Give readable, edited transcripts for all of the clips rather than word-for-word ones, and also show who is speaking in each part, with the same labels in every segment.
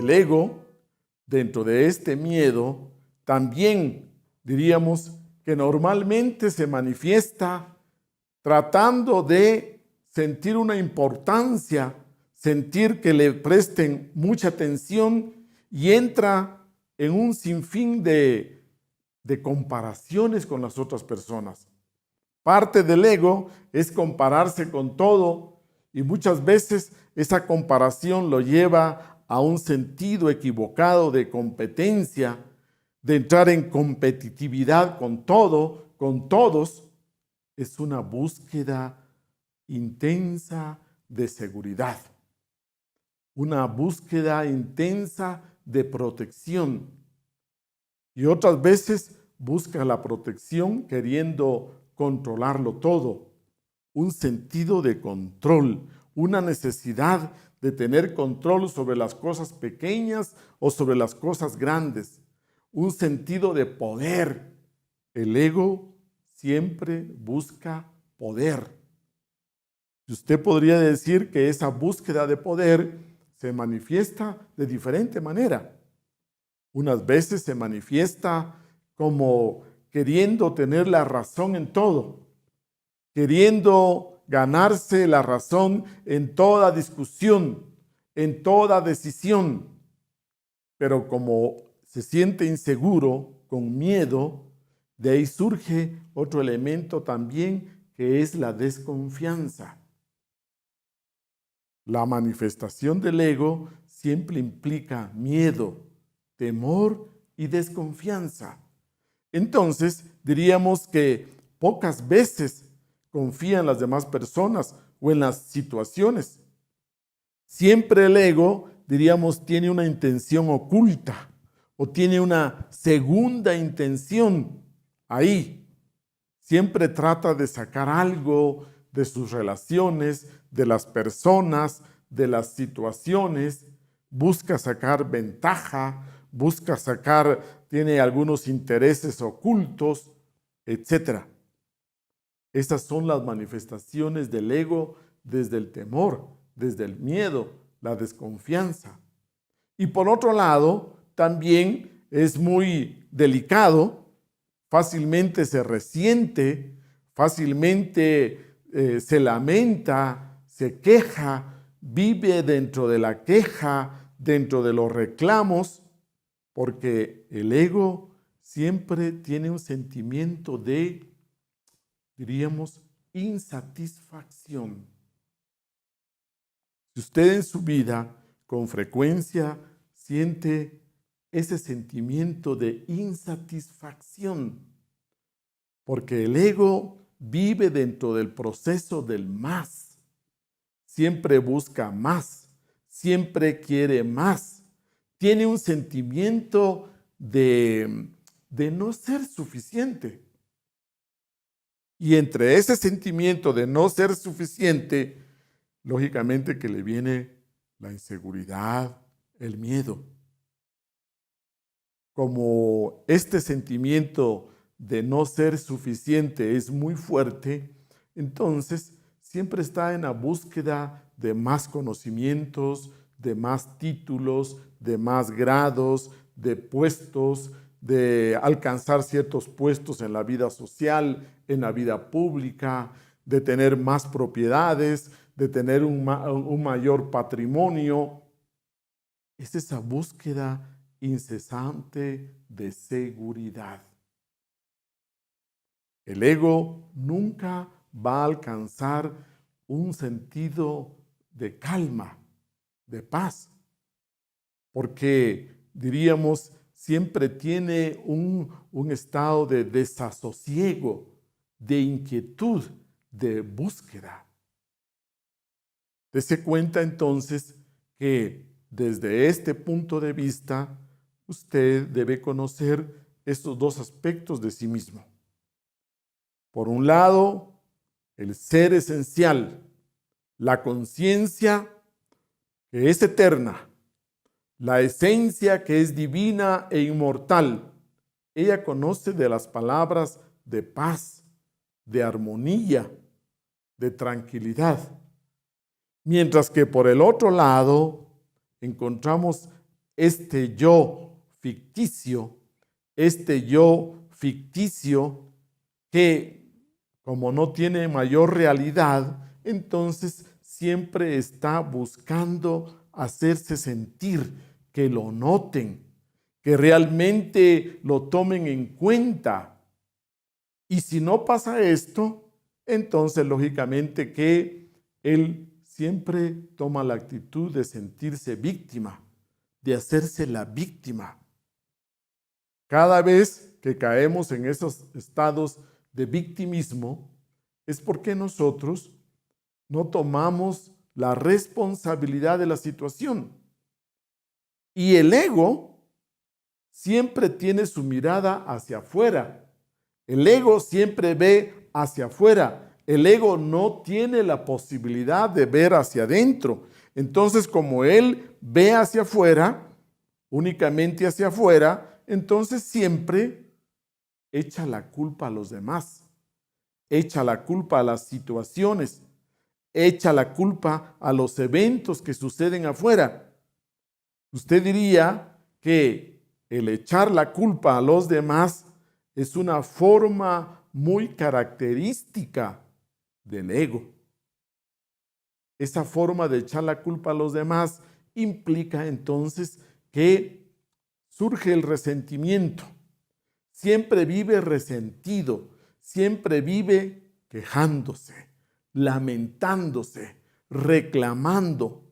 Speaker 1: El ego, dentro de este miedo, también diríamos que normalmente se manifiesta tratando de sentir una importancia, sentir que le presten mucha atención y entra en un sinfín de comparaciones con las otras personas. Parte del ego es compararse con todo y muchas veces esa comparación lo lleva a un sentido equivocado de competencia, de entrar en competitividad con todo, con todos. Es una búsqueda intensa de seguridad, una búsqueda intensa de protección. Y otras veces busca la protección queriendo controlarlo todo. Un sentido de control, una necesidad de tener control sobre las cosas pequeñas o sobre las cosas grandes. Un sentido de poder. El ego siempre busca poder. Y usted podría decir que esa búsqueda de poder se manifiesta de diferente manera. Unas veces se manifiesta como queriendo tener la razón en todo, queriendo ganarse la razón en toda discusión, en toda decisión. Pero como se siente inseguro, con miedo, de ahí surge otro elemento también que es la desconfianza. La manifestación del ego siempre implica miedo, temor y desconfianza. Entonces, diríamos que pocas veces confía en las demás personas o en las situaciones. Siempre el ego, diríamos, tiene una intención oculta o tiene una segunda intención ahí. Siempre trata de sacar algo de sus relaciones, de las personas, de las situaciones, busca sacar ventaja, tiene algunos intereses ocultos, etc. Estas son las manifestaciones del ego desde el temor, desde el miedo, la desconfianza. Y por otro lado, también es muy delicado, fácilmente se resiente, fácilmente se lamenta, se queja, vive dentro de la queja, dentro de los reclamos, porque el ego siempre tiene un sentimiento de, diríamos, insatisfacción. Si usted en su vida con frecuencia siente ese sentimiento de insatisfacción, porque el ego vive dentro del proceso del más. Siempre busca más, siempre quiere más. Tiene un sentimiento de no ser suficiente. Y entre ese sentimiento de no ser suficiente, lógicamente que le viene la inseguridad, el miedo. Como este sentimiento de no ser suficiente es muy fuerte, entonces siempre está en la búsqueda de más conocimientos, de más títulos, de más grados, de puestos, de alcanzar ciertos puestos en la vida social, en la vida pública, de tener más propiedades, de tener un mayor patrimonio. Es esa búsqueda incesante de seguridad. El ego nunca va a alcanzar un sentido de calma, de paz, porque diríamos siempre tiene un estado de desasosiego, de inquietud, de búsqueda. Dese cuenta entonces que desde este punto de vista, usted debe conocer estos dos aspectos de sí mismo. Por un lado, el ser esencial, la conciencia que es eterna, la esencia que es divina e inmortal. Ella conoce de las palabras de paz, de armonía, de tranquilidad. Mientras que por el otro lado encontramos este yo ficticio que como no tiene mayor realidad, entonces siempre está buscando hacerse sentir, que lo noten, que realmente lo tomen en cuenta. Y si no pasa esto, entonces lógicamente que él siempre toma la actitud de sentirse víctima, de hacerse la víctima. Cada vez que caemos en esos estados de victimismo, es porque nosotros no tomamos la responsabilidad de la situación. Y el ego siempre tiene su mirada hacia afuera. El ego siempre ve hacia afuera. El ego no tiene la posibilidad de ver hacia adentro. Entonces, como él ve hacia afuera, únicamente hacia afuera, entonces siempre echa la culpa a los demás, echa la culpa a las situaciones, echa la culpa a los eventos que suceden afuera. Usted diría que el echar la culpa a los demás es una forma muy característica del ego. Esa forma de echar la culpa a los demás implica entonces que surge el resentimiento. Siempre vive resentido, siempre vive quejándose, lamentándose, reclamando.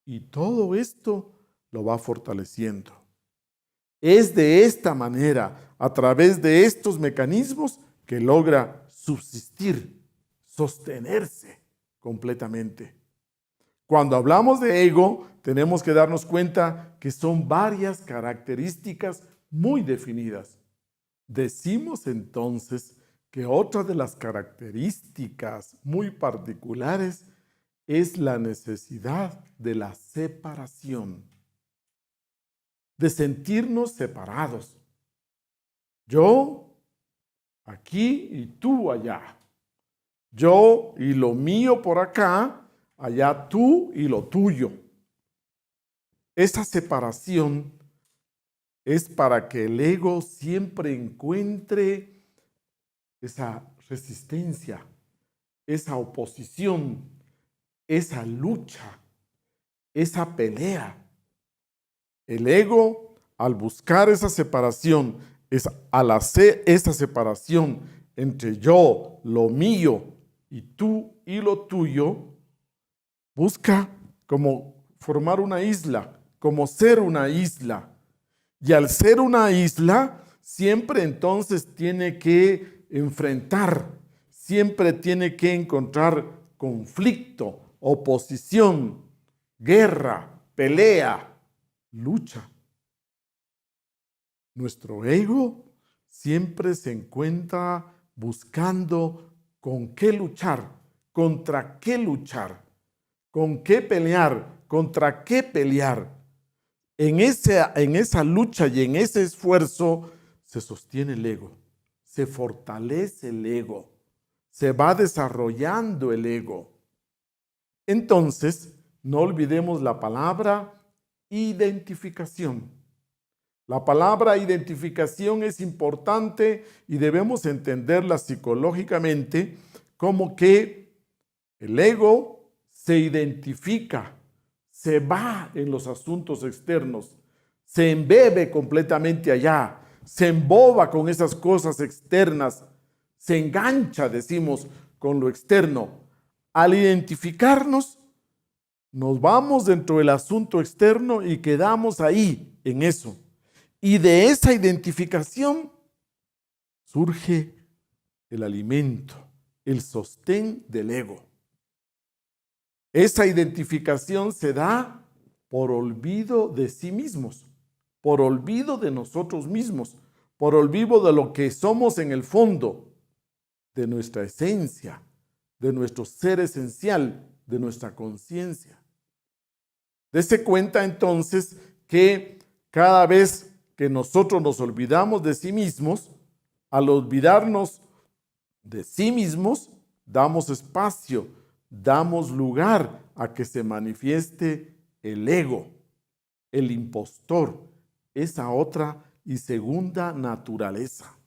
Speaker 1: Y todo esto lo va fortaleciendo. Es de esta manera, a través de estos mecanismos, que logra subsistir, sostenerse completamente. Cuando hablamos de ego, tenemos que darnos cuenta que son varias características muy definidas. Decimos entonces que otra de las características muy particulares es la necesidad de la separación, de sentirnos separados. Yo aquí y tú allá. Yo y lo mío por acá, allá tú y lo tuyo. Esa separación es para que el ego siempre encuentre esa resistencia, esa oposición, esa lucha, esa pelea. El ego, al buscar esa separación, al hacer esa separación entre yo, lo mío, y tú y lo tuyo, busca como formar una isla, como ser una isla. Y al ser una isla, siempre entonces tiene que enfrentar, siempre tiene que encontrar conflicto, oposición, guerra, pelea, lucha. Nuestro ego siempre se encuentra buscando con qué luchar, contra qué luchar, con qué pelear, contra qué pelear. En esa lucha y en ese esfuerzo se sostiene el ego, se fortalece el ego, se va desarrollando el ego. Entonces, no olvidemos la palabra identificación. La palabra identificación es importante y debemos entenderla psicológicamente como que el ego se identifica, se va en los asuntos externos, se embebe completamente allá, se emboba con esas cosas externas, se engancha, decimos, con lo externo. Al identificarnos, nos vamos dentro del asunto externo y quedamos ahí, en eso. Y de esa identificación surge el alimento, el sostén del ego. Esa identificación se da por olvido de sí mismos, por olvido de nosotros mismos, por olvido de lo que somos en el fondo, de nuestra esencia, de nuestro ser esencial, de nuestra conciencia. Dese cuenta entonces que cada vez que nosotros nos olvidamos de sí mismos, al olvidarnos de sí mismos, damos espacio, damos lugar a que se manifieste el ego. el impostor, esa otra y segunda naturaleza.